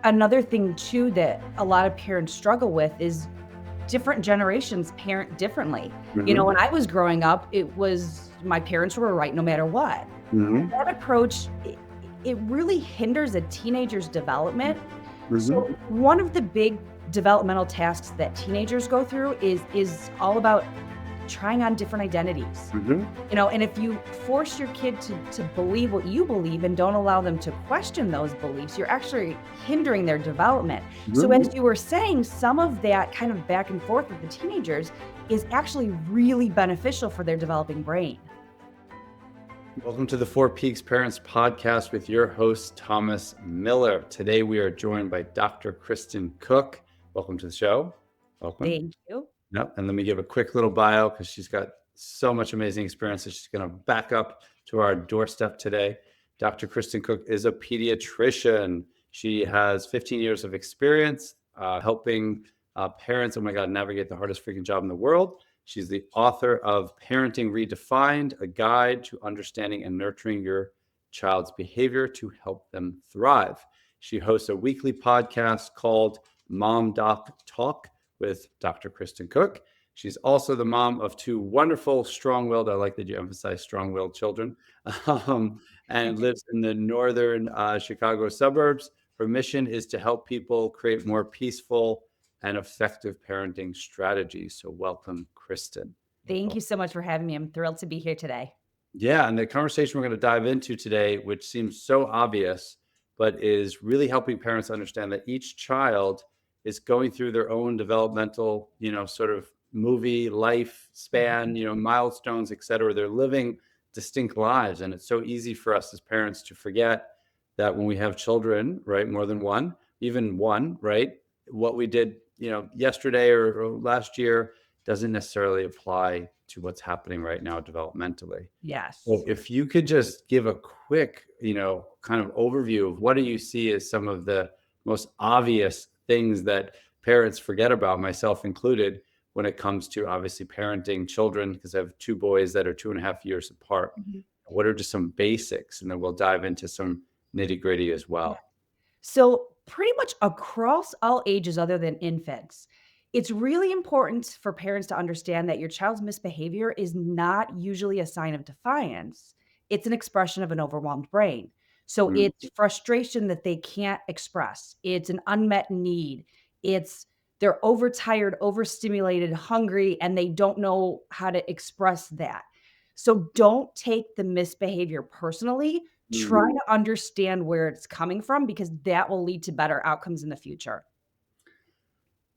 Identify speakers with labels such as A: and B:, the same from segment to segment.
A: Another thing too that a lot of parents struggle with is different generations parent differently.
B: Hmm.
A: When I was growing up, it was my parents were right no matter what.
B: Hmm.
A: That approach, it really hinders a teenager's development.
B: Hmm.
A: So one of the big developmental tasks that teenagers go through is all about trying on different identities.
B: Hmm.
A: And if you force your kid to believe what you believe and don't allow them to question those beliefs, you're actually hindering their development. So
B: Hmm.
A: as you were saying, some of that kind of back and forth with the teenagers is actually really beneficial for their developing brain.
B: Welcome to the Four Peaks Parents Podcast with your host, Thomas Miller. Today we are joined by Dr. Kristen Cook. Welcome to the show. Welcome.
A: Thank you.
B: Yep. And let me give a quick little bio because she's got so much amazing experience that she's going to back up to our doorstep today. Dr. Kristen Cook is a pediatrician. She has 15 years of experience helping parents, navigate the hardest freaking job in the world. She's the author of Parenting Redefined, a guide to understanding and nurturing your child's behavior to help them thrive. She hosts a weekly podcast called Mom Doc Talk with Dr. Kristen Cook. She's also the mom of two wonderful, strong-willed, I like that you emphasize strong-willed children, and lives in the northern Chicago suburbs. Her mission is to help people create more peaceful and effective parenting strategies. So welcome, Kristen.
A: Thank you so much for having me. I'm thrilled to be here today.
B: Yeah, and the conversation we're going to dive into today, which seems so obvious, but is really helping parents understand that each child is going through their own developmental, sort of movie life span, milestones, et cetera. They're living distinct lives. And it's so easy for us as parents to forget that when we have children, right, more than one, even one, right, what we did, yesterday or last year doesn't necessarily apply to what's happening right now developmentally.
A: Yes.
B: Well, if you could just give a quick, kind of overview of what do you see as some of the most obvious things that parents forget about, myself included, when it comes to obviously parenting children, because I have two boys that are 2.5 years apart.
A: Mhm.
B: What are just some basics? And then we'll dive into some nitty gritty as
A: Yeah.
B: well.
A: So, pretty much across all ages other than infants, it's really important for parents to understand that your child's misbehavior is not usually a sign of defiance. It's an expression of an overwhelmed brain. So,
B: Mm.
A: it's frustration that they can't express, it's an unmet need, it's they're overtired, overstimulated, hungry, and they don't know how to express that. So, don't take the misbehavior personally. Try
B: Mm.
A: to understand where it's coming from because that will lead to better outcomes in the future.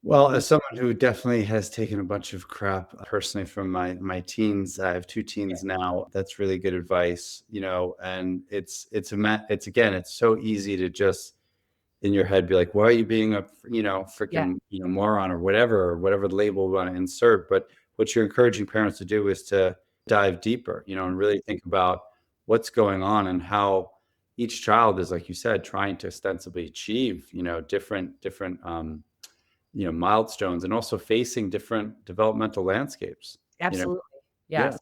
B: Well, as someone who definitely has taken a bunch of crap personally from my teens, I have two
A: Yeah.
B: teens now. That's really good advice, and it's again, it's so easy to just in your head be like, why are you being a
A: Yeah.
B: freaking moron or whatever the label we want to insert. But what you're encouraging parents to do is to dive deeper, and really think about what's going on and how each child is, like you said, trying to ostensibly achieve, different milestones and also facing different developmental landscapes, you know?
A: Absolutely.
B: Yeah.
A: Yes.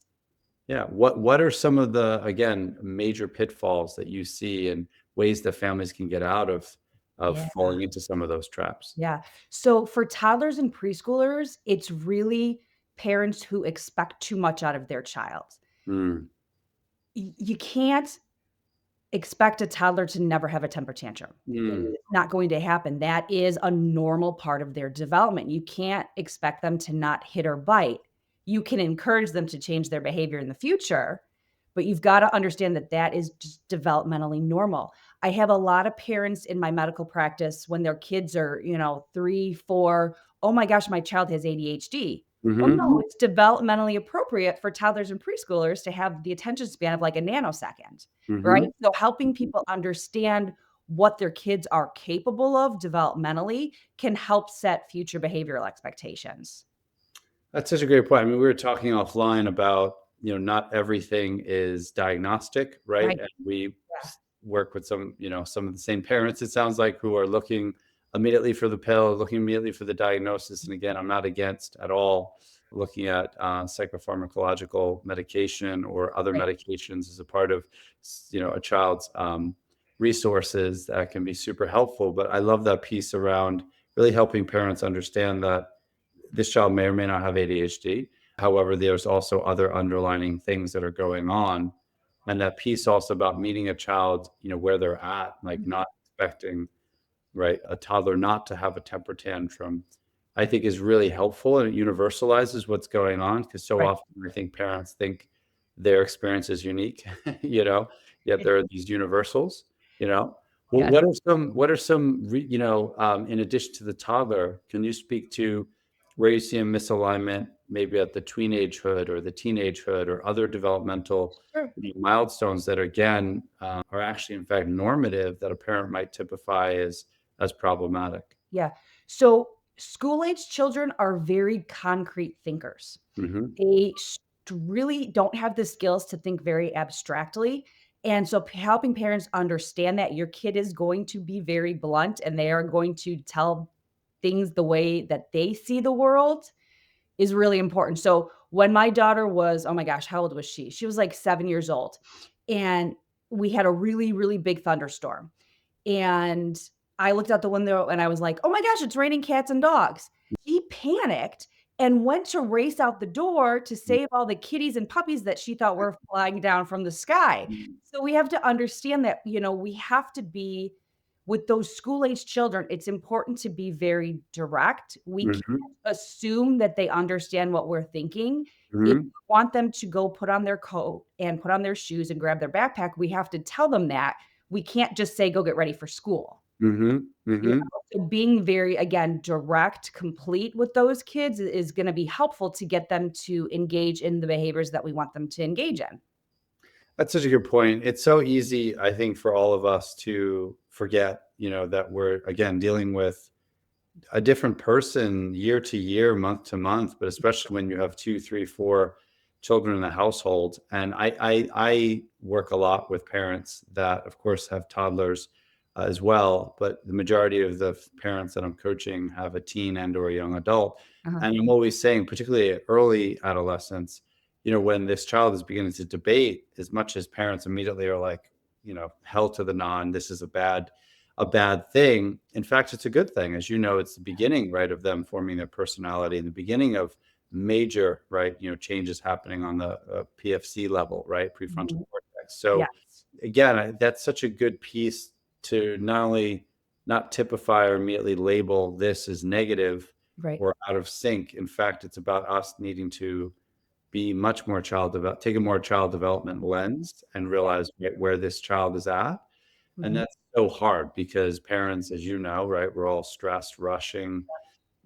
B: Yeah. What are some of the, again, major pitfalls that you see and ways that families can get out of
A: Yeah.
B: falling into some of those traps?
A: Yeah. So for toddlers and preschoolers, it's really parents who expect too much out of their child.
B: Mm.
A: You can't expect a toddler to never have a temper tantrum.
B: Mm.
A: It's not going to happen. That is a normal part of their development. You can't expect them to not hit or bite. You can encourage them to change their behavior in the future, but you've got to understand that that is just developmentally normal. I have a lot of parents in my medical practice when their kids are, 3, 4, oh my gosh, my child has ADHD. Well,
B: Mhm.
A: no, it's developmentally appropriate for toddlers and preschoolers to have the attention span of like a nanosecond. Right?
B: Mhm.
A: So helping people understand what their kids are capable of developmentally can help set future behavioral expectations.
B: That's such a great point. I mean, we were talking offline about, not everything is diagnostic, right?
A: Right.
B: And we
A: Yeah.
B: work with some of the same parents, it sounds like, who are looking immediately for the pill, looking immediately for the diagnosis. And again, I'm not against at all looking at psychopharmacological medication or other
A: Right.
B: medications as a part of, a child's resources that can be super helpful. But I love that piece around really helping parents understand that this child may or may not have ADHD. However, there's also other underlining things that are going on. And that piece also about meeting a child, where they're at, like
A: Mhm.
B: not expecting, right, a toddler not to have a temper tantrum, I think is really helpful, and it universalizes what's going on, because so
A: Right.
B: often I think parents think their experience is unique, yet
A: It
B: there are these universals, you know. Well,
A: Yes.
B: in addition to the toddler, can you speak to where you see a misalignment, maybe at the tweenagehood or the teenagehood or other developmental
A: Sure.
B: milestones that again are actually in fact normative that a parent might typify as problematic?
A: Yeah. So school-age children are very concrete thinkers.
B: Mhm,
A: They really don't have the skills to think very abstractly. And so helping parents understand that your kid is going to be very blunt and they are going to tell things the way that they see the world is really important. So when my daughter was, oh my gosh, how old was she? She was like 7 years old. And we had a really, really big thunderstorm. And I looked out the window and I was like, "Oh my gosh, it's raining cats and dogs." She panicked and went to race out the door to
B: mhm,
A: save all the kitties and puppies that she thought were flying down from the sky.
B: mhm,
A: So we have to understand that, we have to be with those school-age children, it's important to be very direct. We can't
B: mhm,
A: assume that they understand what we're thinking. If
B: mhm,
A: we want them to go put on their coat and put on their shoes and grab their backpack, we have to tell them that. We can't just say, "Go get ready for school."
B: mhm, mhm.
A: So being very, again, direct, complete with those kids is gonna be helpful to get them to engage in the behaviors that we want them to engage in.
B: That's such a good point. It's so easy, I think, for all of us to forget, that we're again dealing with a different person year to year, month to month, but especially when you have two, three, four children in the household. And I work a lot with parents that, of course, have toddlers as well, but the majority of the parents that I'm coaching have a teen and or a young adult.
A: Uh-huh.
B: And I'm always saying, particularly at early adolescence, when this child is beginning to debate, as much as parents immediately are like, hell to the non, this is a bad thing. In fact, it's a good thing. As you know, it's the beginning, right, of them forming their personality and the beginning of major, right, changes happening on the PFC level, right, prefrontal
A: Mhm.
B: cortex. So
A: Yes.
B: again, that's such a good piece to not only not typify or immediately label this as negative
A: Right.
B: or out of sync. In fact, it's about us needing to be much more take a more child development lens and
A: Yeah.
B: realize where this child is at. And
A: Mhm.
B: that's so hard because parents, as you know, right, we're all stressed, rushing,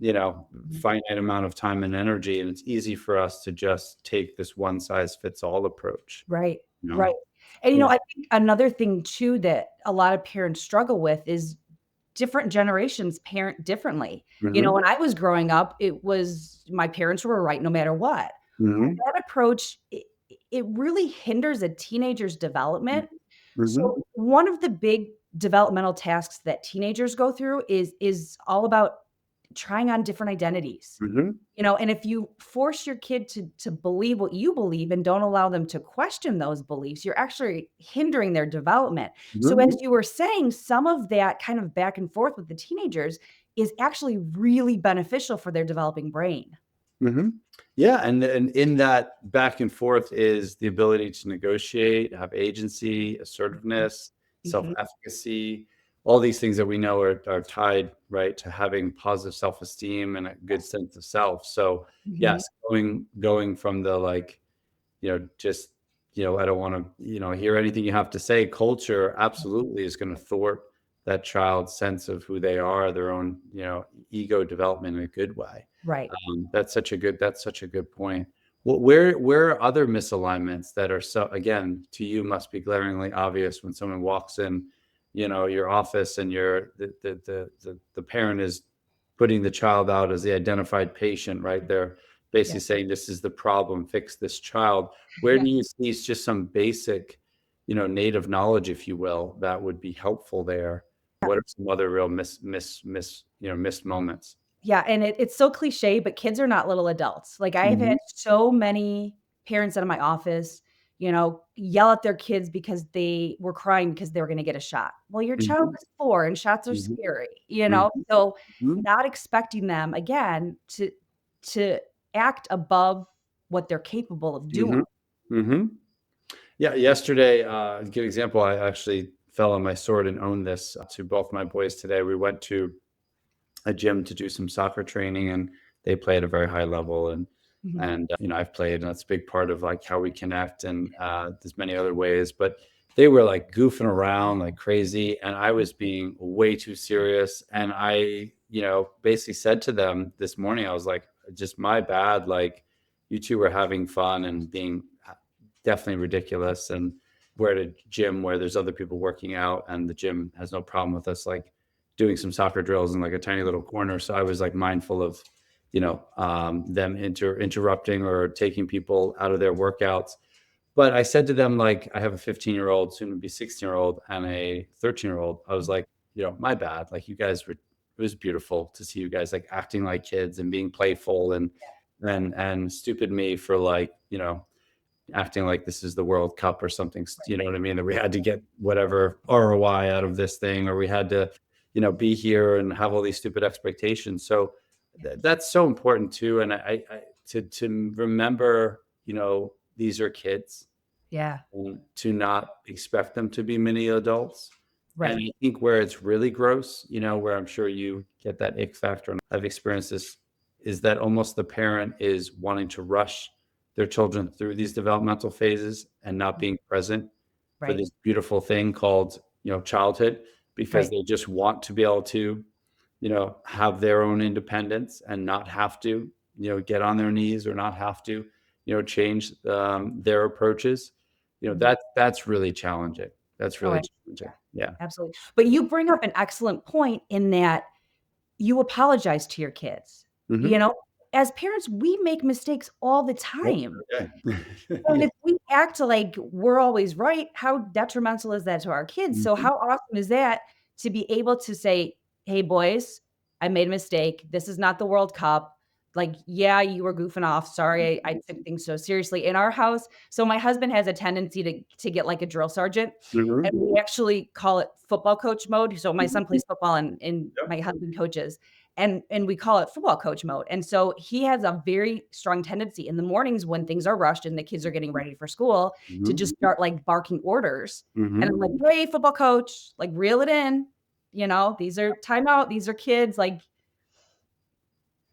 A: Mhm.
B: finite amount of time and energy. And it's easy for us to just take this one size fits all approach,
A: Right.
B: you know?
A: Right. And,
B: Yeah.
A: I think another thing too that a lot of parents struggle with is different generations parent differently.
B: Hmm.
A: When I was growing up, it was my parents were right no matter what.
B: Hmm.
A: That approach, it really hinders a teenager's development.
B: Hmm.
A: So, one of the big developmental tasks that teenagers go through is all about trying on different identities.
B: Hmm.
A: And if you force your kid to believe what you believe and don't allow them to question those beliefs, you're actually hindering their development. So as
B: Hmm.
A: you were saying, some of that kind of back and forth with the teenagers is actually really beneficial for their developing brain.
B: Hmm. Yeah, and in that back and forth is the ability to negotiate, have agency, assertiveness,
A: Mhm.
B: self-efficacy, all these things that we know are tied, right, to having positive self-esteem and a good
A: Yes.
B: sense of self. So
A: Mhm.
B: yes, going from the like, just I don't want to, hear anything you have to say. Culture absolutely is going to thwart that child's sense of who they are, their own, ego development in a good way.
A: Right.
B: That's such a good point. Well, where are other misalignments that are so again to you must be glaringly obvious when someone walks in, your office and the parent is putting the child out as the identified patient, right? They're
A: Yeah.
B: basically saying this is the problem, fix this child. Where
A: Yeah.
B: do you see just some basic, native knowledge, if you will, that would be helpful there? What are some other real missed moments?
A: Yeah, and it's so cliche, but kids are not little adults. Like, I've had
B: Mhm,
A: so many parents out of my office, yell at their kids because they were crying because they were going to get a shot. Well, your child
B: Mhm,
A: is 4 and shots are
B: mhm,
A: scary,
B: mhm,
A: so
B: mhm,
A: not expecting them again to act above what they're capable of doing.
B: mhm, mhm. Yeah, yesterday, a good example, I actually fell on my sword and owned this to both my boys today. We went to a gym to do some soccer training, and they play at a very high level,
A: Mhm.
B: and I've played, and that's a big part of like how we connect, and there's many other ways, but they were like goofing around like crazy, and I was being way too serious, and I basically said to them this morning, I was like, just my bad, like you two were having fun and being definitely ridiculous, and we're at a gym where there's other people working out, and the gym has no problem with us like doing some soccer drills in like a tiny little corner. So I was like mindful of, them interrupting or taking people out of their workouts. But I said to them, like, I have a 15-year-old, soon to be 16-year-old, and a 13-year-old. I was like, my bad. Like, you guys were, it was beautiful to see you guys like acting like kids and being playful, and stupid me for like, acting like this is the World Cup or something, you know what I mean? That we had to get whatever ROI out of this thing, or we had to, be here and have all these stupid expectations. So that's so important too. And to remember, these are kids,
A: Yeah,
B: and to not expect them to be mini adults. And
A: right.
B: I think where it's really gross, where I'm sure you get that ick factor, and I've experienced this, is that almost the parent is wanting to rush their children through these developmental phases and not being present for
A: Right,
B: this beautiful thing called, childhood, because
A: right.
B: they just want to be able to, have their own independence and not have to, get on their knees, or not have to, change their approaches.
A: Mhm.
B: That's really challenging. That's
A: Oh,
B: really
A: yeah,
B: challenging. Yeah.
A: absolutely. But you bring up an excellent point in that you apologize to your kids. You
B: Mhm.
A: know, as parents, we make mistakes all the
B: Yep.
A: time.
B: Okay.
A: And
B: Yeah.
A: if we act like we're always right, how detrimental is that to our kids? So
B: Mhm.
A: how awesome is that to be able to say, "Hey, boys, I made a mistake. This is not the World Cup. Like, yeah, you were goofing off. Sorry, I took things so seriously." In our house, so my husband has a tendency to get like a drill sergeant, and
B: Mhm.
A: we actually call it football coach mode. So my son
B: Mhm.
A: plays football and
B: Yep.
A: my husband coaches, and we call it football coach mode. And so he has a very strong tendency in the mornings when things are rushed and the kids are getting ready for school to
B: Mhm.
A: just start like barking orders. And I'm
B: Mhm.
A: like, "Hey, football coach, like reel it in. These are timeout. These are kids. Like,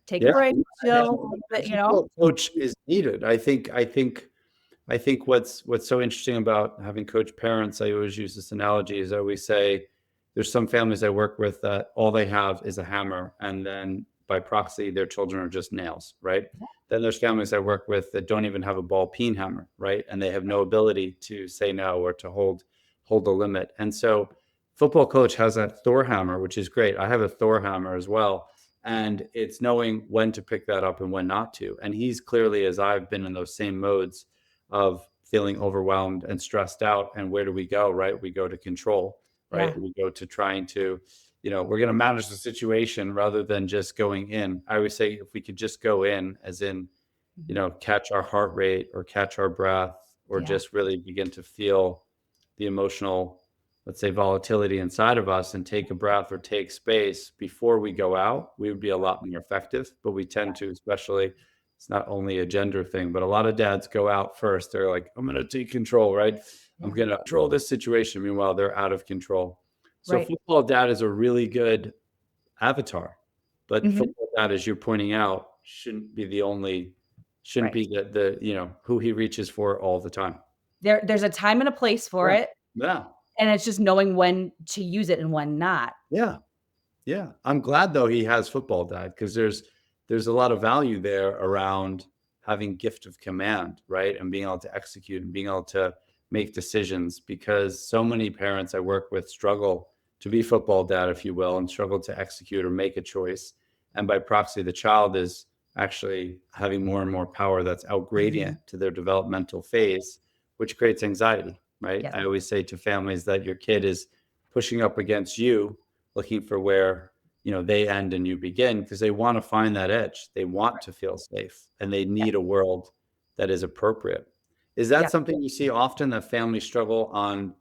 A: take a
B: Yeah.
A: break,
B: And
A: chill,
B: a
A: but,
B: football coach is needed. I think what's so interesting about having coach parents, I always use this analogy, is I always say there's some families I work with that all they have is a hammer, and then by proxy, their children are just nails, right? Then there's families I work with that don't even have a ball peen hammer, right? And they have no ability to say no or to hold the limit. And so football coach has that Thor hammer, which is great. I have a Thor hammer as well. And it's knowing when to pick that up and when not to. And he's clearly, as I've been in those same modes of feeling overwhelmed and stressed out. And where do we go? Right? We go to control, right?
A: yeah,
B: We go to trying to, we're going to manage the situation rather than just going in. I always say if we could just go in, as in,
A: mhm,
B: catch our heart rate or catch our breath, or
A: yeah,
B: just really begin to feel the emotional, let's say, volatility inside of us, and take a breath or take space before we go out, we would be a lot more effective. But we tend to, especially, it's not only a gender thing, but a lot of dads go out first. They're like, I'm going to take control, right? I'm
A: yeah,
B: going to control this situation. Meanwhile, they're out of control. So
A: right,
B: football dad is a really good avatar, but
A: mhm,
B: football dad, as you're pointing out, shouldn't
A: right.
B: be the who he reaches for all the time.
A: There's a time and a place for
B: Yeah.
A: it,
B: Yeah.
A: and it's just knowing when to use it and when not.
B: Yeah. Yeah. I'm glad though he has football dad, because there's a lot of value there around having gift of command, right? And being able to execute and being able to make decisions, because so many parents I work with struggle to be football dad, if you will, and struggle to execute or make a choice. And by proxy, the child is actually having more and more power that's out gradient to their developmental phase, which creates anxiety, right?
A: Yes,
B: I always say to families that your kid is pushing up against you, looking for where they end and you begin, because they want to find that edge. They want to feel safe, and they need a world that is appropriate. Is that
A: Yeah.
B: something you see often, that families struggle on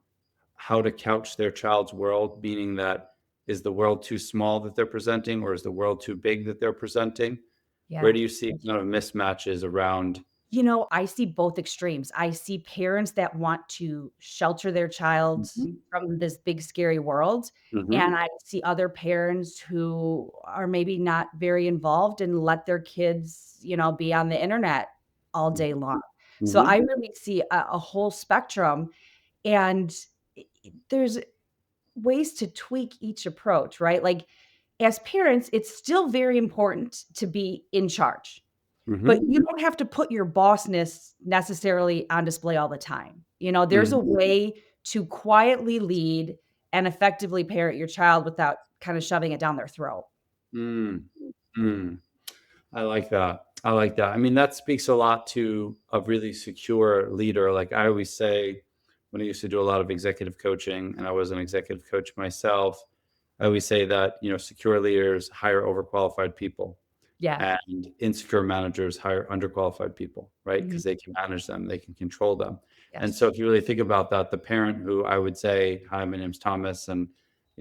B: how to couch their child's world, meaning that is the world too small that they're presenting, or is the world too big that they're presenting? Where
A: Yeah.
B: do you see kind of mismatches around?
A: I see both extremes. I see parents that want to shelter their child
B: Mhm,
A: from this big scary world,
B: mhm,
A: and I see other parents who are maybe not very involved and let their kids, be on the internet all
B: mhm,
A: day long. So I
B: mhm,
A: really see a whole spectrum, and there's ways to tweak each approach, right? Like, as parents, it's still very important to be in charge. But
B: mhm,
A: you don't have to put your bossness necessarily on display all the time. There's a
B: mhm,
A: way to quietly lead and effectively parent your child without kind of shoving it down their throat.
B: mm, mm. I like that. I like that. I mean, that speaks a lot to a really secure leader. Like I always say, when I used to do a lot of executive coaching, and I was an executive coach myself, I always say that, secure leaders hire overqualified people,
A: Yeah.
B: and insecure managers hire underqualified people, right?
A: Mhm.
B: Because they can manage them, they can control them. And
A: Yes.
B: so if you really think about that, the parent who I would say, hi, my name's Thomas, and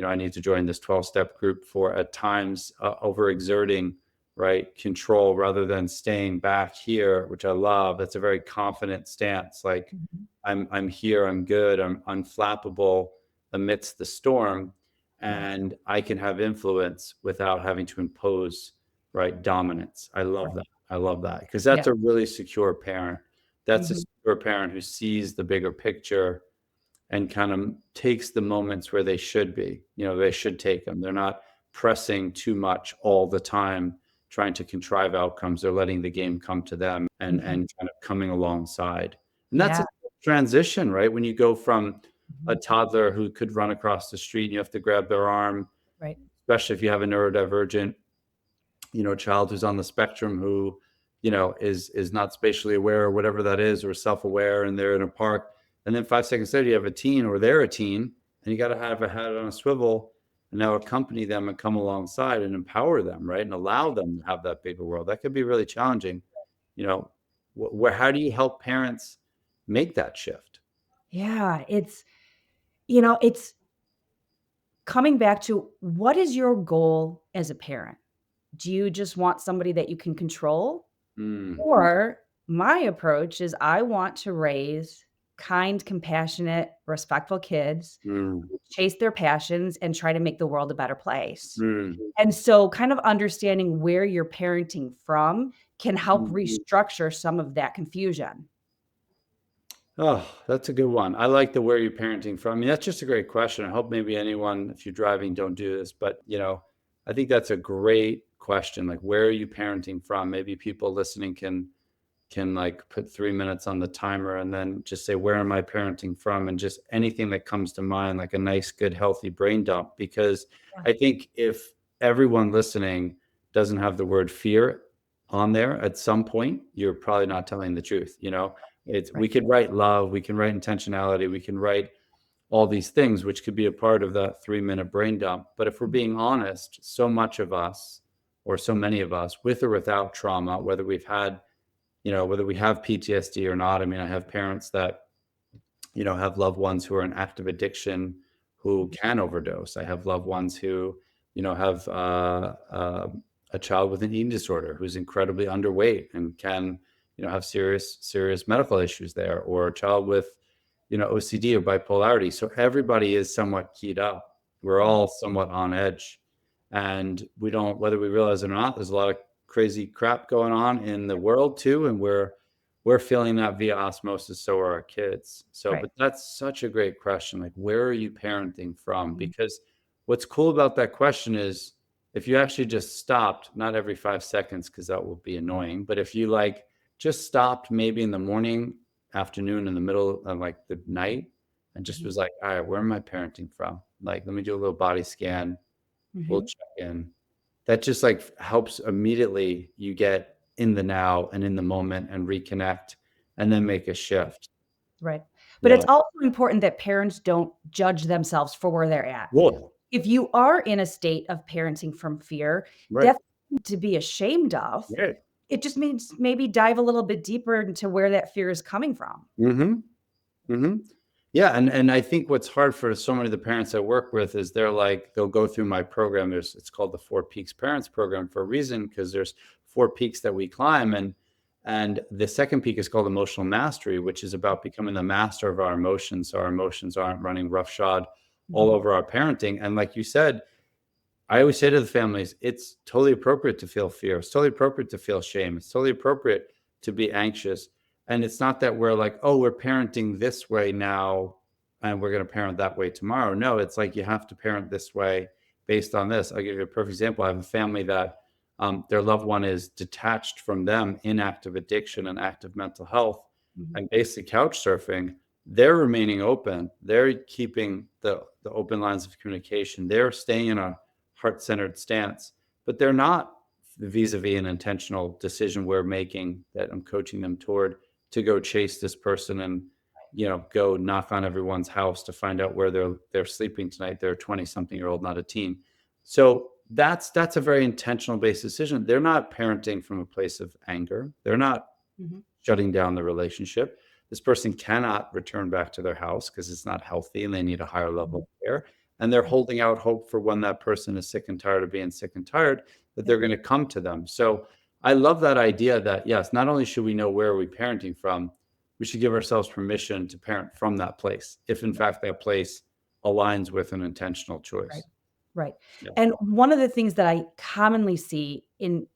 B: I need to join this 12-step group for at times overexerting, right, control rather than staying back here, which I love. That's a very confident stance. Like
A: Mhm.
B: I'm here, I'm good, I'm unflappable amidst the storm,
A: Yeah.
B: and I can have influence without having to impose, right, dominance. I love
A: Right.
B: that. I love that because
A: Yeah.
B: that's a really secure parent. That's a
A: Mhm.
B: secure parent who sees the bigger picture and kind of takes the moments where they should be. They should take them. They're not pressing too much all the time, trying to contrive outcomes. They're letting the game come to them, and
A: Mhm.
B: kind of coming alongside. And that's
A: Yeah.
B: a transition, right? When you go from a
A: Mhm.
B: toddler who could run across the street and you have to grab their arm,
A: Right.
B: especially if you have a neurodivergent, child who's on the spectrum who, is not spatially aware or whatever that is, or self-aware, and they're in a park. And then 5 seconds later, you have a teen, or they're a teen, and you got to have a head on a swivel and now accompany them and come alongside and empower them, right? And allow them to have that bigger world. That could be really challenging. You know, how do you help parents make that shift?
A: Yeah. It's coming back to, what is your goal as a parent? Do you just want somebody that you can control?
B: Mm,
A: Or my approach is, I want to raise kind, compassionate, respectful kids
B: mm,
A: who chase their passions and try to make the world a better place.
B: mm,
A: And so kind of understanding where you're parenting from can help
B: mm.
A: restructure some of that confusion.
B: Oh, that's a good one. I like the where you're parenting from. I mean, that's just a great question. I hope maybe anyone, if you're driving, don't do this. But, I think that's a great question. Like, where are you parenting from? Maybe people listening can like put 3 minutes on the timer and then just say, where am I parenting from? And just anything that comes to mind, like a nice, good, healthy brain dump. Because
A: Yeah,
B: I think if everyone listening doesn't have the word fear on there at some point, you're probably not telling the truth. We
A: right.
B: could write love, we can write intentionality, we can write all these things, which could be a part of that 3-minute brain dump. But if we're
A: Mhm.
B: being honest, so much of us, or so many of us, with or without trauma, whether we have PTSD or not. I mean, I have parents that, have loved ones who are in active addiction who can overdose. I have loved ones who, have a child with an eating disorder who's incredibly underweight and can, have serious medical issues there, or a child with, OCD or bipolarity. So everybody is somewhat keyed up. We're
A: Yeah.
B: all somewhat on edge. And we don't, whether we realize it or not, there's a lot of crazy crap going on in the world too. And we're feeling that via osmosis, so are our kids. So,
A: Right.
B: but that's such a great question. Like, where are you parenting from?
A: Mhm.
B: Because what's cool about that question is, if you actually just stopped, not every 5 seconds, because that will be annoying, but if you like just stopped maybe in the morning, afternoon, in the middle of like the night, and just
A: Mhm.
B: was like, all right, where am I parenting from? Like, let me do a little body scan. We'll
A: Mhm.
B: check in. That just like helps immediately you get in the now and in the moment and reconnect and then make a shift.
A: Right. But
B: Yeah.
A: it's also important that parents don't judge themselves for where they're at.
B: Well,
A: If you are in a state of parenting from fear,
B: right.
A: that's nothing to be ashamed of.
B: Right.
A: it just means maybe dive a little bit deeper into where that fear is coming from.
B: Mm-hmm. Mm-hmm. Yeah, and I think what's hard for so many of the parents I work with is they'll go through my program. It's called the Four Peaks Parents Program for a reason, because there's four peaks that we climb, and the second peak is called emotional mastery, which is about becoming the master of our emotions, so our emotions aren't running roughshod all
A: Mhm.
B: over our parenting. And like you said, I always say to the families, it's totally appropriate to feel fear. It's totally appropriate to feel shame. It's totally appropriate to be anxious. And it's not that we're like, oh, we're parenting this way now and we're going to parent that way tomorrow. No, it's like you have to parent this way based on this. I'll give you a perfect example. I have a family that their loved one is detached from them in active addiction and active mental health
A: Mhm.
B: and basic couch surfing. They're remaining open. They're keeping the open lines of communication. They're staying in a heart-centered stance, but they're not vis-a-vis an intentional decision we're making that I'm coaching them toward to go chase this person and go knock on everyone's house to find out where they're sleeping tonight. They're a 20 something year old, not a teen. So that's a very intentional based decision. They're not parenting from a place of anger. They're not
A: Mhm.
B: shutting down the relationship. This person cannot return back to their house because it's not healthy and they need a higher level
A: Mhm.
B: of care. And they're
A: Right.
B: holding out hope for when that person is sick and tired of being sick and tired that
A: Yeah.
B: they're going to come to them. So I love that idea that, yes, not only should we know where we're parenting from, we should give ourselves permission to parent from that place, if in fact that place aligns with an intentional
A: Right.
B: choice.
A: Right.
B: Yeah.
A: And one of the things that I commonly see in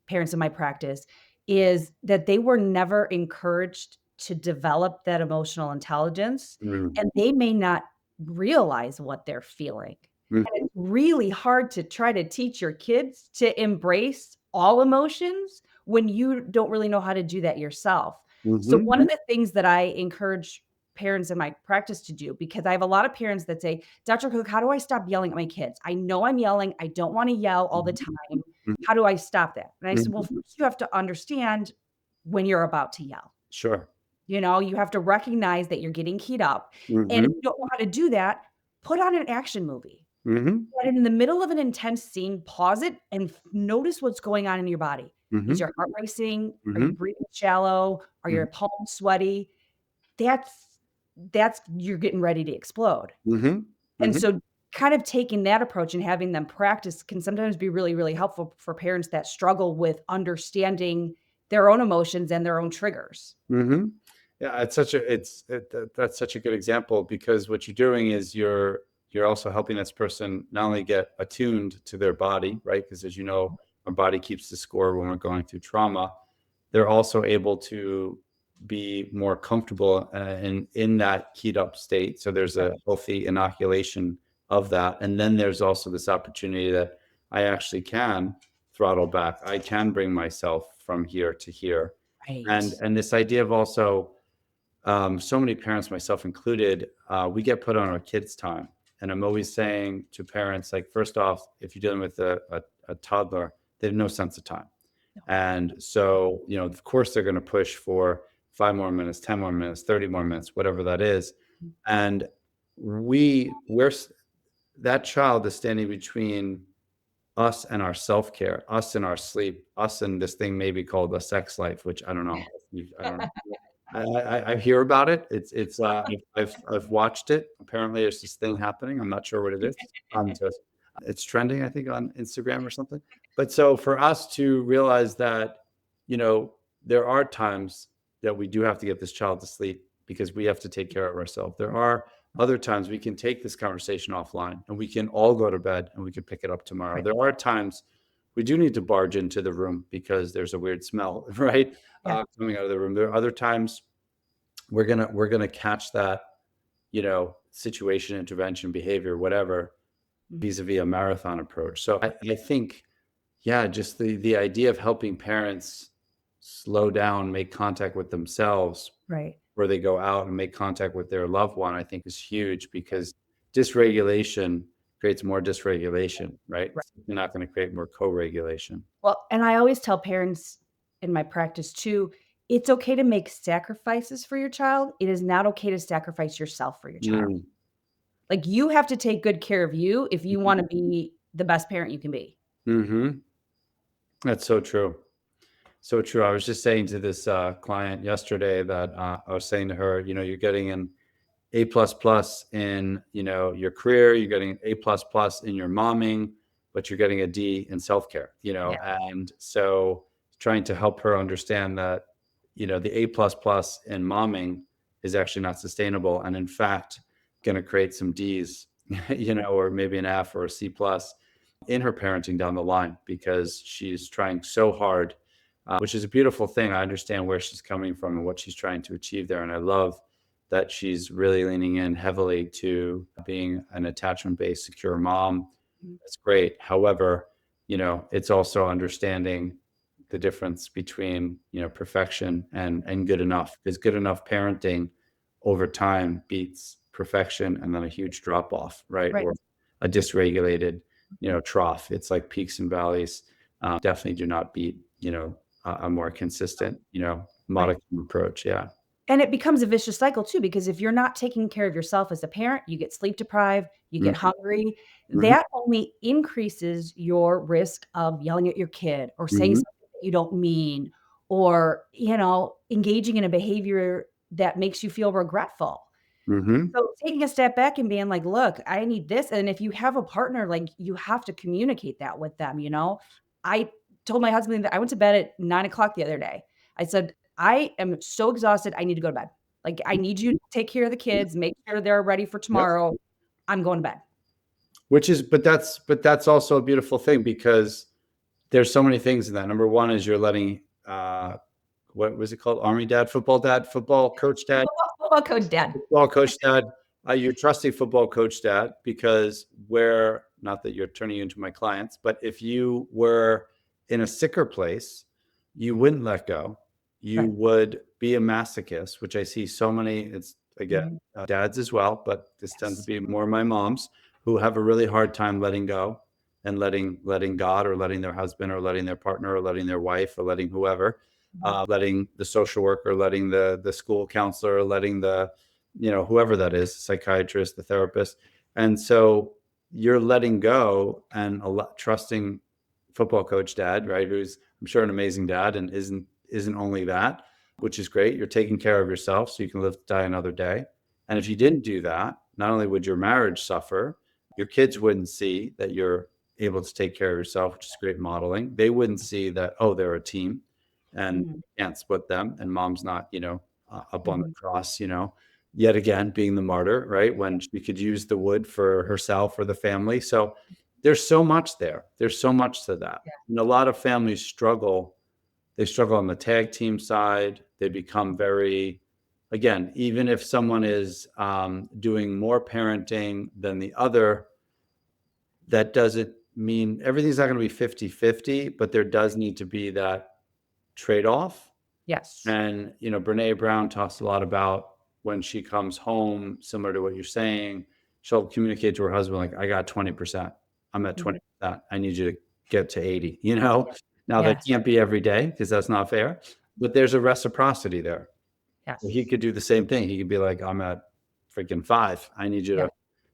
A: parents in my practice is that they were never encouraged to develop that emotional intelligence,
B: Mm.
A: and they may not realize what they're feeling. And
B: Mhm.
A: it's really hard to try to teach your kids to embrace all emotions when you don't really know how to do that yourself. So
B: Mhm.
A: one of the things that I encourage parents in my practice to do, because I have a lot of parents that say, "Dr. Cook, how do I stop yelling at my kids? I know I'm yelling. I don't want to yell all the
B: Mhm.
A: time.
B: Mhm.
A: How do I stop that?" And I said, "Well,
B: Mhm.
A: first you have to understand when you're about to yell.
B: Sure.
A: You have to recognize that you're getting keyed up. And if
B: Mhm.
A: you don't know how to do that, put on an action movie.
B: Mhm.
A: And in the middle of an intense scene, pause it and notice what's going on in your body. Is
B: Mhm.
A: your heart racing? Are you
B: Mhm.
A: breathing shallow? Are
B: Mhm.
A: your palms sweaty? That's you're getting ready to explode.
B: Mhm.
A: And
B: Mhm.
A: so kind of taking that approach and having them practice can sometimes be really, really helpful for parents that struggle with understanding their own emotions and their own triggers.
B: Mhm. Yeah, that's such a good example because what you're doing is you're also helping this person not only get attuned to their body, right? Because as you know, our body keeps the score when we're going through trauma. They're also able to be more comfortable in that keyed up state. So there's
A: Right,
B: a healthy inoculation of that, and then there's also this opportunity that I actually can throttle back. I can bring myself from here to here and
A: right.
B: and this idea of also so many parents, myself included, we get put on our kids' time. And I'm always saying to parents, like, first off, if you're dealing with a toddler, they have no sense of time.
A: No.
B: And so, of course, they're going to push for 5 more minutes, 10 more minutes, 30 more minutes, whatever that is.
A: Mhm.
B: And that child is standing between us and our self-care, us and our sleep, us and this thing maybe called a sex life, which I don't know. I don't know. I hear about it. I've watched it. Apparently, there's this thing happening. I'm not sure what it is. It's trending, I think, on Instagram or something. But so for us to realize that, you know, there are times that we do have to get this child to sleep because we have to take care of ourselves. There are other times we can take this conversation offline and we can all go to bed and we can pick it up tomorrow.
A: Right.
B: There are times we do need to barge into the room because there's a weird smell, right?
A: Yeah.
B: Coming out of the room. There are other times we're gonna catch that, situation, intervention, behavior, whatever,
A: Mhm.
B: vis-a-vis a marathon approach. So I think, yeah, just the idea of helping parents slow down, make contact with themselves
A: Right.
B: where they go out and make contact with their loved one, I think is huge because dysregulation creates more dysregulation, right?
A: Right.
B: You're not going to create more co-regulation.
A: Well, and I always tell parents in my practice too, it's okay to make sacrifices for your child. It is not okay to sacrifice yourself for your child.
B: Mm.
A: Like, you have to take good care of you if you wanna be the best parent you can be.
B: Mhm. That's so true. So true. I was just saying to this client yesterday that I was saying to her, you're getting an A plus plus in, your career, you're getting an A plus plus in your momming, but you're getting a D in self-care,
A: Yeah.
B: and so trying to help her understand that, the A plus plus in momming is actually not sustainable. And in fact, going to create some D's, or maybe an F or a C plus in her parenting down the line, because she's trying so hard, which is a beautiful thing. I understand where she's coming from and what she's trying to achieve there. And I love that she's really leaning in heavily to being an attachment-based, secure mom.
A: Mhm.
B: That's great. However, it's also understanding the difference between, perfection and good enough. Because good enough parenting over time beats perfection and then a huge drop off, right?
A: Right.
B: Or a dysregulated, trough. It's like peaks and valleys. Definitely do not beat, a more consistent,
A: Right.
B: modicum approach. Yeah.
A: And it becomes a vicious cycle too, because if you're not taking care of yourself as a parent, you get sleep deprived, you get
B: Mhm,
A: hungry.
B: mhm,
A: That only increases your risk of yelling at your kid or saying
B: mhm,
A: something that you don't mean, or, engaging in a behavior that makes you feel regretful.
B: mhm.
A: So taking a step back and being like, "Look, I need this," and if you have a partner, like, you have to communicate that with them. I told my husband that I went to bed at 9 o'clock the other day. I said, "I am so exhausted, I need to go to bed. Like, I need you to take care of the
B: Yeah,
A: kids, make sure they're ready for
B: yep.
A: tomorrow. I'm going to bed."
B: But that's also a beautiful thing, because there's so many things in that. Number one is you're letting, what was it called? Army dad, football coach dad,
A: Football coach dad.
B: football coach dad. You're trusting football coach dad, because where, not that you're turning you into my clients, but if you were in a sicker place, you wouldn't let go. You
A: Right.
B: would be a masochist, which I see so many. It's again,
A: Mhm.
B: dads as well, but this tends to
A: Yes.
B: be more my moms who have a really hard time letting go and letting God, or letting their husband, or letting their partner, or letting their wife, or letting whoever,
A: Mhm.
B: letting the social worker, letting the school counselor, letting the, whoever that is, psychiatrist, the therapist. And so you're letting go and trusting football coach dad, right? Who's, I'm sure, an amazing dad, and isn't only that, which is great. You're taking care of yourself so you can live to die another day. And if you didn't do that, not only would your marriage suffer, your kids wouldn't see that you're able to take care of yourself, which is great modeling. They wouldn't see that, oh, they're a team and
A: Mhm.
B: can't split them. And mom's not, up on the
A: Mhm.
B: cross, yet again, being the martyr, right? When she could use the wood for herself or the family. So there's so much there. There's so much to that.
A: Yeah.
B: And a lot of families struggle. They struggle on the tag team side. They become very, again, even if someone is doing more parenting than the other, that doesn't mean everything's not going to be 50-50, but there does need to be that trade off.
A: Yes.
B: And, Brene Brown talks a lot about when she comes home, similar to what you're saying, she'll communicate to her husband, like, I got 20%. I'm at
A: Mhm.
B: 20%. I need you to get to 80,
A: Yeah.
B: Now that
A: Yes.
B: can't be every day because that's not fair, but there's a reciprocity there. He
A: Yes.
B: could do the same thing. He could be like, I'm at freaking 5. I need you
A: Yeah.
B: to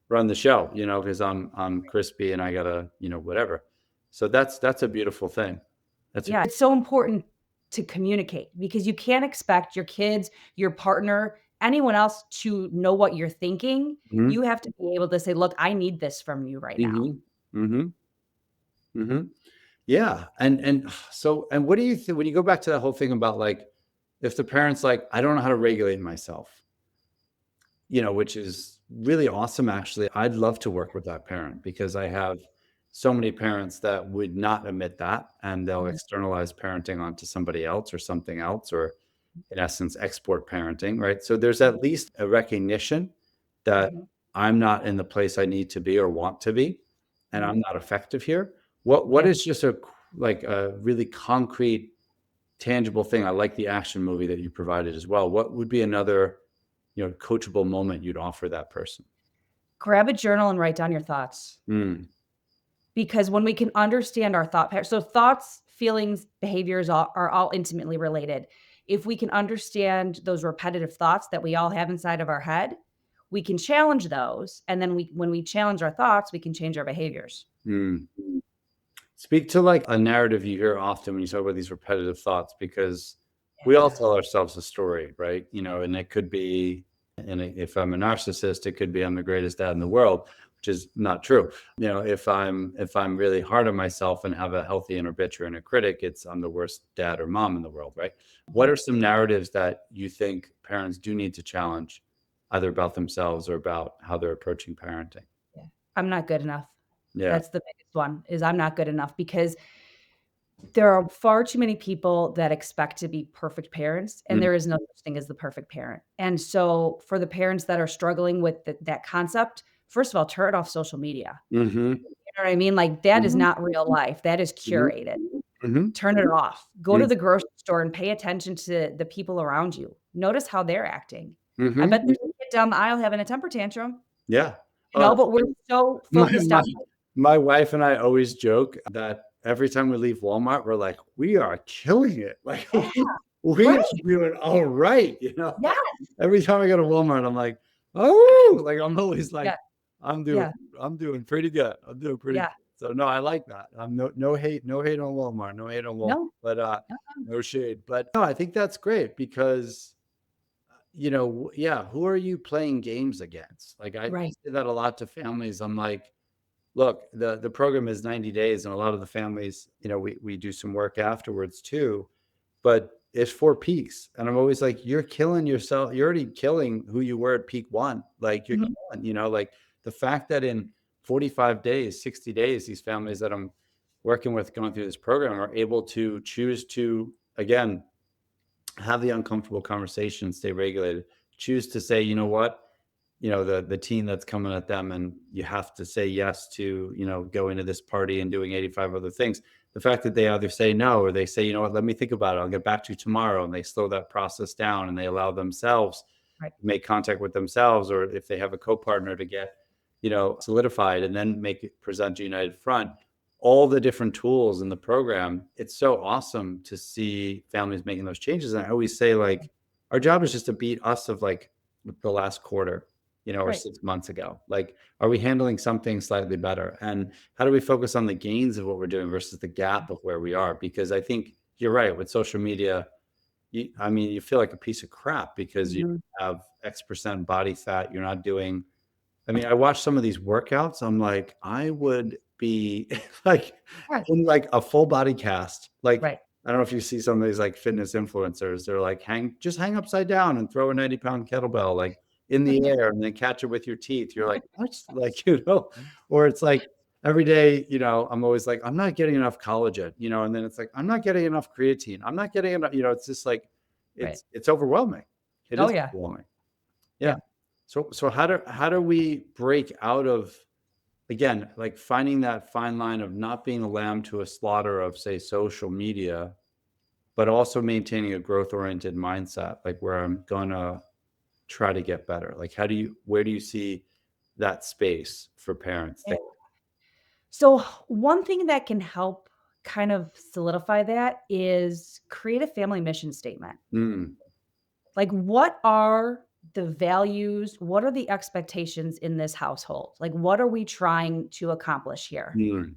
B: run the show, because I'm crispy and I gotta, whatever. So that's a beautiful thing. That's a
A: Yeah, it's so important to communicate because you can't expect your kids, your partner, anyone else to know what you're thinking.
B: Mhm,
A: You have to be able to say, "Look, I need this from you right now."
B: mhm, mhm, mhm. Yeah, and so, and what do you think when you go back to that whole thing about, like, if the parent's like, I don't know how to regulate myself, which is really awesome, actually. I'd love to work with that parent, because I have so many parents that would not admit that, and they'll
A: Mhm,
B: externalize parenting onto somebody else or something else, or in essence, export parenting, right? So there's at least a recognition that
A: mhm,
B: I'm not in the place I need to be or want to be, and
A: mhm.
B: I'm not effective here. What
A: Yeah.
B: is just like a really concrete, tangible thing? I like the action movie that you provided as well. What would be another, coachable moment you'd offer that person?
A: Grab a journal and write down your thoughts
B: Mm,
A: because when we can understand our so thoughts, feelings, behaviors are all intimately related. If we can understand those repetitive thoughts that we all have inside of our head, we can challenge those, and then when we challenge our thoughts, we can change our behaviors.
B: mm. Speak to like a narrative you hear often when you talk about these repetitive thoughts, because we all
A: Yeah.
B: tell ourselves a story, right? And it could be, and if I'm a narcissist, it could be I'm the greatest dad in the world, which is not true. If I'm really hard on myself and have a healthy inner bitch or inner critic, it's I'm the worst dad or mom in the world, right? What
A: Mhm.
B: are some narratives that you think parents do need to challenge, either about themselves or about how they're approaching parenting?
A: Yeah. I'm not good enough.
B: Yeah.
A: That's the biggest one, is I'm not good enough because there are far too many people that expect to be perfect parents, and
B: Mm-hmm.
A: there is no such thing as the perfect parent. And so for the parents that are struggling with that concept, first of all, turn off social media.
B: Mm-hmm.
A: You know what I mean? Like, that is not real life. That is
B: Mm-hmm.
A: curated.
B: Mm-hmm.
A: Turn it off. Go to the grocery store and pay attention to the people around you. Notice how they're acting. I
B: Mm-hmm.
A: bet there's a kid down the aisle having a temper tantrum,
B: Yeah. Uh,
A: but we're so
B: my
A: focused
B: my
A: on
B: my wife and I always joke that every time we leave Walmart, we're like, "We are killing it. Like,
A: yeah,
B: we are
A: right.
B: doing all right," you know?
A: Yeah,
B: Every time I go to Walmart, I'm like, "Oh," like, I'm always like,
A: yeah,
B: "I'm doing
A: yeah,
B: I'm doing pretty good. I'm doing pretty good."
A: yeah.
B: So, no, I like that. No hate on Walmart, no hate on Walmart,
A: No,
B: but,
A: uh-uh.
B: no shade. But, no, I think that's great because yeah, who are you playing games against? Like, I
A: Right.
B: say that a lot to families. I'm like, look, the program is 90 days, and a lot of the families, we do some work afterwards too, but it's 4 peaks. And I'm always like, you're killing yourself. You're already killing who you were at peak one. Like, you're
A: Mhm.
B: killing, like the fact that in 45 days, 60 days, these families that I'm working with going through this program are able to choose to, again, have the uncomfortable conversation, stay regulated, choose to say, you know what, the teen that's coming at them, and you have to say yes to, going to this party and doing 85 other things. The fact that they either say no, or they say, you know what, let me think about it, I'll get back to you tomorrow, and they slow that process down and they allow themselves
A: Right.
B: to make contact with themselves, or if they have a co-partner, to get, solidified, and then make it present a united front. All the different tools in the program, it's so awesome to see families making those changes. And I always say, like, our job is just to beat us of like the last quarter, or
A: Right.
B: 6 months ago. Like, are we handling something slightly better? And how do we focus on the gains of what we're doing versus the gap of where we are? Because I think you're right with social media. You feel like a piece of crap because you
A: Mhm.
B: have X% body fat. You're not doing, I watch some of these workouts. I'm like, I would be like
A: Yeah.
B: in like a full body cast. Like,
A: Right.
B: I don't know if you see some of these like fitness influencers. They're like, hang upside down and throw a 90-pound kettlebell like in the
A: Yeah.
B: air and then catch it with your teeth. You're like, what? Like, or it's like every day, I'm always like, I'm not getting enough collagen, and then it's like, I'm not getting enough creatine. I'm not getting enough, it's just like,
A: Right.
B: it's overwhelming. It
A: Oh,
B: is
A: yeah.
B: overwhelming. Yeah.
A: Yeah.
B: So how do we break out of, again, like finding that fine line of not being a lamb to a slaughter of, say, social media, but also maintaining a growth oriented mindset, like where I'm gonna try to get better? Like, where do you see that space for parents?
A: Yeah. So, one thing that can help kind of solidify that is create a family mission statement.
B: Mm,
A: Like, what are the values? What are the expectations in this household? Like, what are we trying to accomplish here?
B: mm,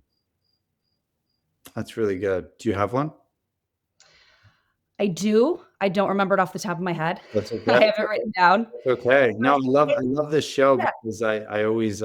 B: that's really good. Do you have one?
A: I do. I don't remember it off the top of my head.
B: That's
A: I
B: okay.
A: have it written down.
B: That's okay. No, I love
A: It
B: I love this show
A: Yeah.
B: because I always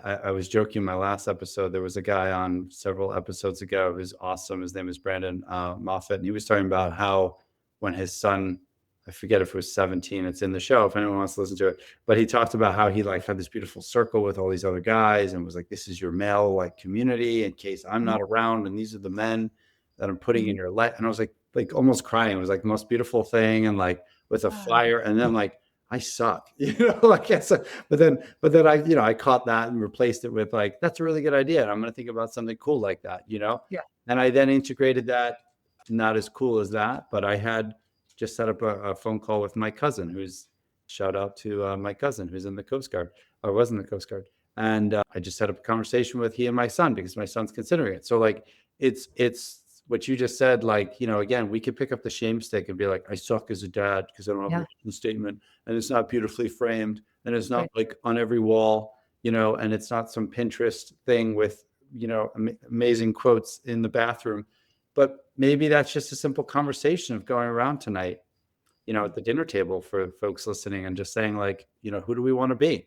B: I was joking in my last episode. There was a guy on several episodes ago who's awesome. His name is Brandon Moffat, and he was talking about how when his son, I forget if it was 17, it's in the show if anyone wants to listen to it, but he talked about how he like had this beautiful circle with all these other guys and was like, this is your male like community in case I'm
A: Mhm,
B: not around, and these are the men that I'm putting in
A: mhm.
B: your life. And I was like almost crying. It was like the most beautiful thing, and like with a
A: Ah,
B: fire, and then like, I suck, like it's but then I caught that and replaced it with like, that's a really good idea. And I'm going to think about something cool like that.
A: yeah,
B: And I then integrated that, not as cool as that, but I had just set up a phone call with my cousin, who's, shout out to my cousin who's in the Coast Guard, or was in the Coast Guard. And I just set up a conversation with he and my son because my son's considering it. So like, it's what you just said, like, again, we could pick up the shame stick and be like, I suck as a dad because I don't have a
A: yeah,
B: written statement, and it's not beautifully framed, and it's not
A: right,
B: like on every wall, and it's not some Pinterest thing with amazing quotes in the bathroom. But maybe that's just a simple conversation of going around tonight, at the dinner table for folks listening and just saying like, who do we want to be?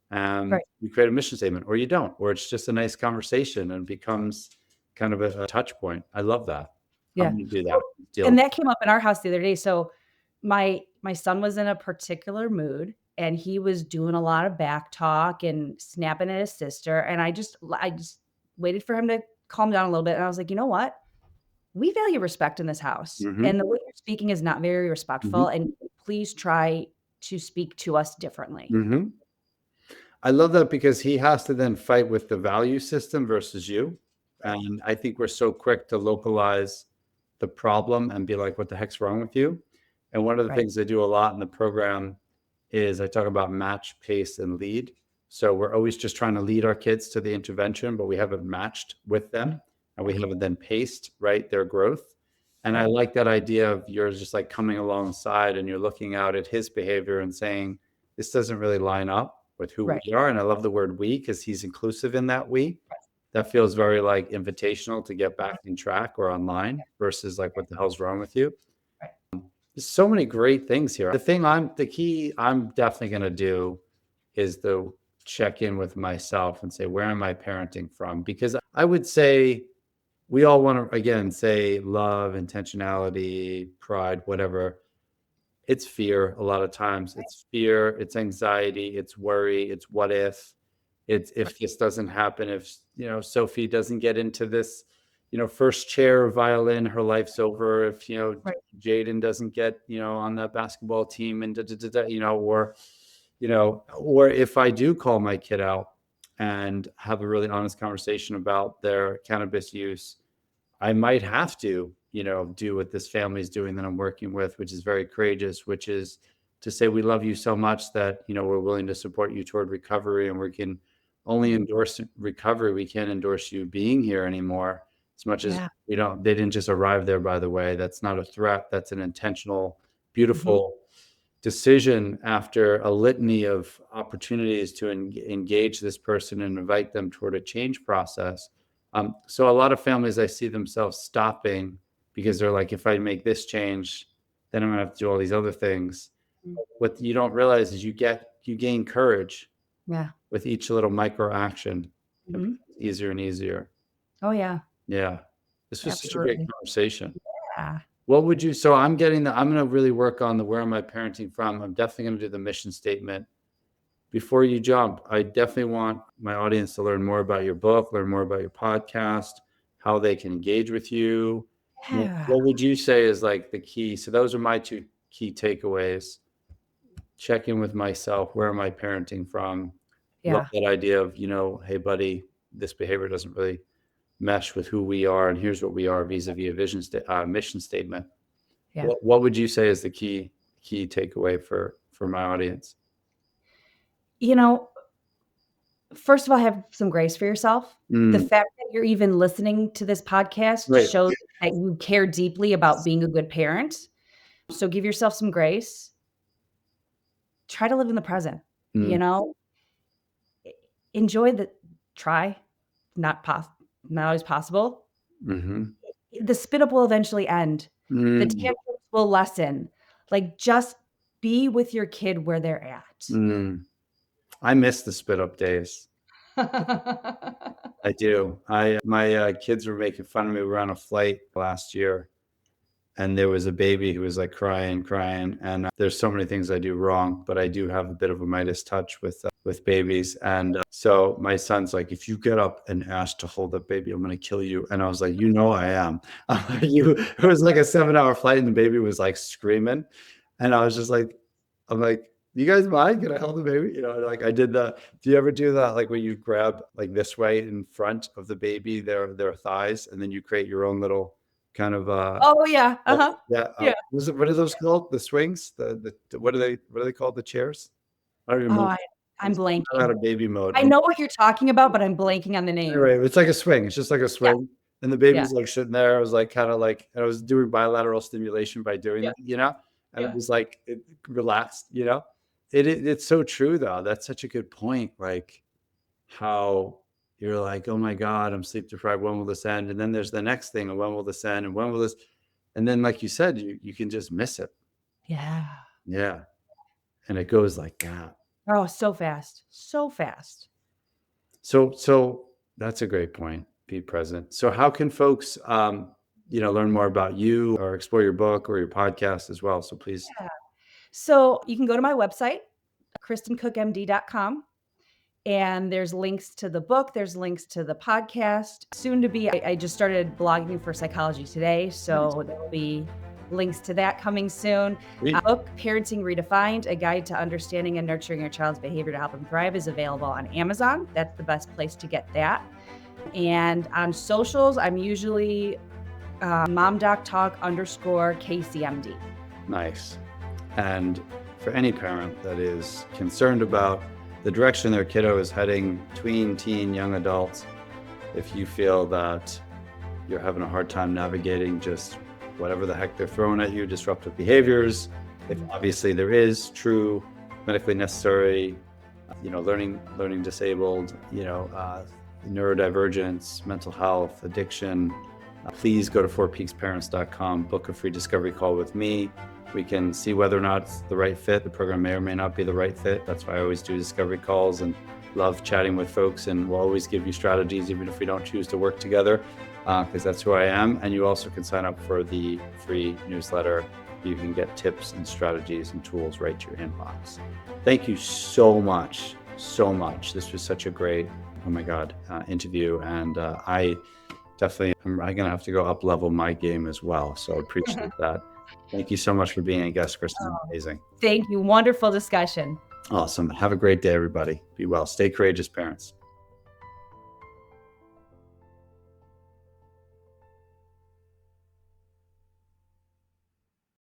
B: And
A: Right.
B: you create a mission statement or you don't, or it's just a nice conversation and becomes kind of a touch point. I love that. I'm
A: Yeah.
B: going to do
A: Well,
B: that.
A: and that came up in our house the other day. So my son was in a particular mood and he was doing a lot of back talk and snapping at his sister. And I just waited for him to calm down a little bit. And I was like, you know what? We value respect in this house.
B: Mm-hmm.
A: And the way you're speaking is not very
B: Mm-hmm.
A: respectful. And please try to speak to us differently.
B: Mm-hmm. I love that because he has to then fight with the value system versus you. And I think we're so quick to localize the problem and be like, what the heck's wrong with you? And one of the
A: Right.
B: things I do a lot in the program is I talk about match, pace, and lead. So we're always just trying to lead our kids to the intervention, but we haven't matched with them and we haven't then paced, right, their growth. And I
A: Right.
B: like that idea of yours just like coming alongside and you're looking out at his behavior and saying, this doesn't really line up with who
A: Right.
B: we are. And I love the word we because he's inclusive in that we. That feels very like invitational to get back in track or online versus like, what the hell's wrong with you?
A: Right.
B: There's so many great things here. The key I'm definitely going to do is the check in with myself and say, where am I parenting from? Because I would say we all want to, again, say love, intentionality, pride, whatever. It's fear a lot of times. It's fear, it's anxiety, it's worry, it's what if. It's if this doesn't happen, if Sophie doesn't get into this, first chair violin, her life's over. If
A: Right.
B: Jaden doesn't get on that basketball team and or if I do call my kid out and have a really honest conversation about their cannabis use, I might have to, do what this family is doing that I'm working with, which is very courageous, which is to say, we love you so much that, we're willing to support you toward recovery and we can only endorse recovery. We can't endorse you being here anymore as much as
A: Yeah.
B: they didn't just arrive there, by the way. That's not a threat. That's an intentional,
A: Mhm.
B: beautiful decision after a litany of opportunities to engage this person and invite them toward a change process. So a lot of families, I see themselves stopping because they're like, if I make this change, then I'm gonna have to do all these other things.
A: Mm.
B: What you don't realize is you gain courage
A: Yeah.
B: with each little micro action. It
A: Mhm.
B: becomes easier and easier.
A: Oh, yeah.
B: Yeah. This was such a great
A: Absolutely.
B: conversation.
A: Yeah.
B: So I'm going to really work on the where am I parenting from? I'm definitely going to do the mission statement. Before you jump, I definitely want my audience to learn more about your book, learn more about your podcast, how they can engage with you.
A: Yeah.
B: What would you say is like the key? So those are my two key takeaways. Check in with myself. Where am I parenting from? Love
A: Yeah.
B: that idea of, hey, buddy, this behavior doesn't really mesh with who we are. And here's what we are vis-a-vis a mission statement.
A: Yeah.
B: What would you say is the key takeaway for my audience?
A: You know, first of all, have some grace for yourself. The
B: Mm,
A: fact that you're even listening to this podcast
B: right.
A: shows that you care deeply about being a good parent. So give yourself some grace. Try to live in the present, you
B: Mm,
A: know? E enjoy the try, not always possible.
B: mhm.
A: The spit up will eventually end. The
B: Mm,
A: tantrums will lessen. Like, just be with your kid where they're at.
B: mm. I miss the spit up days. I do. My kids were making fun of me. We were on a flight last year, and there was a baby who was like crying. And there's so many things I do wrong, but I do have a bit of a Midas touch with babies. And so my son's like, if you get up and ask to hold that baby, I'm going to kill you. And I was like, I am. It was like a 7-hour flight, and the baby was like screaming, and I was just like, I'm like, you guys mind? Can I hold the baby? Like I did the. Do you ever do that? Like where you grab like this way in front of the baby, their thighs, and then you create your own little kind of
A: Oh, yeah, uh-huh.
B: yeah,
A: Yeah.
B: what are those called? The swings? What are they called? The chairs? I don't even
A: Oh,
B: remember.
A: I'm
B: I'm out
A: blanking.
B: of baby mode.
A: I know what you're talking about, but I'm blanking on the name.
B: Anyway, it's like a swing. It's just like a
A: Yeah,
B: swing, and the
A: yeah,
B: baby's like sitting there. I was like, kind of like, and I was doing bilateral stimulation by doing
A: yeah,
B: that, and it
A: yeah.
B: was like it relaxed. It's so true though. That's such a good point. Like how you're like, oh my God, I'm sleep deprived. When will this end? And then there's the next thing. And when will this end? And when will this? And then, like you said, you can just miss it.
A: Yeah.
B: Yeah. And it goes like that.
A: Oh, so fast. So fast.
B: So that's a great point. Be present. So how can folks, learn more about you or explore your book or your podcast as well? So please.
A: Yeah. So you can go to my website, KristenCookMD.com. And there's links to the book. There's links to the podcast. Soon to be, I just started blogging for Psychology Today. So there'll be links to that coming soon. Book, Parenting Redefined, A Guide to Understanding and Nurturing Your Child's Behavior to Help Them Thrive, is available on Amazon. That's the best place to get that. And on socials, I'm usually momdoctalk_KCMD.
B: Nice. And for any parent that is concerned about the direction their kiddo is heading, tween, teen, young adults, if you feel that you're having a hard time navigating just whatever the heck they're throwing at you, disruptive behaviors, if obviously there is true medically necessary, learning disabled, neurodivergence, mental health, addiction, please go to fourpeaksparents.com, book a free discovery call with me. We can see whether or not it's the right fit. The program may or may not be the right fit. That's why I always do discovery calls and love chatting with folks. And we'll always give you strategies, even if we don't choose to work together, because that's who I am. And you also can sign up for the free newsletter. You can get tips and strategies and tools right to your inbox. Thank you so much. This was such a great, interview. And I definitely am going to have to go up level my game as well. So I appreciate that. Thank you so much for being a guest, Kristen. Amazing.
A: Thank you. Wonderful discussion.
B: Awesome. Have a great day, everybody. Be well. Stay courageous, parents.